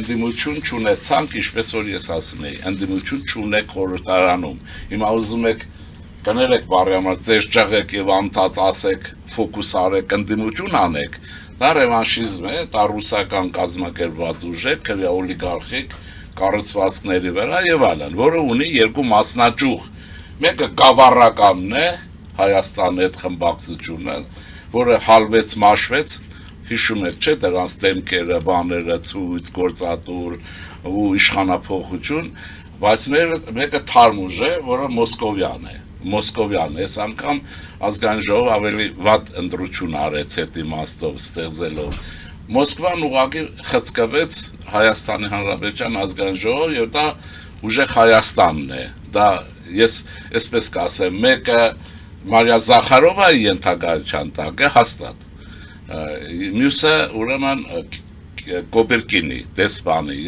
Ընդդիմություն չունեցանք, ինչպես որ ես ասում էի, ընդդիմություն չունեք խորհրդարանում։ Հիմա ուզում եք կներեք բարի համար, ձեր ճղեք եւ անդած ասեք, ֆոկուս արեք, ընդդիմություն անեք։ Դա ռևանշիզմ է, դա ռուսական կազմակերպված ուժ է, քրեա օլիգարխիկ կառուցվածքների վրա եւ այլն, որը ունի երկու մասնաճյուղ։ Մեկը գավառականն է, Հայաստանի հետ խմբակցությունը, որը հալվեց, մաշվեց, հիշում եք, չէ՞, դրանց դեմքերը, բաները, ցույց, գործատուր ու իշխանափոխություն, բայց մեկը թարմ ուժ է, որը մոսկովյան է։ Այս անգամ ազգային ժողովը ավելի վատ ընտրություն արեց այդ իմաստով ստեղծելով։ Մոսկվան ուղղակի խցկվեց Հայաստանի Հանրապետության ազգային ժողով եւ դա ուժեղ Հայաստանն է։ Դա ես այսպես կասեմ, մեկը Մարիա Զախարովայի ենթակայության տակ է հաստատ։ Մյուսը ուրեմն Կոբերկինի, դեսպանի։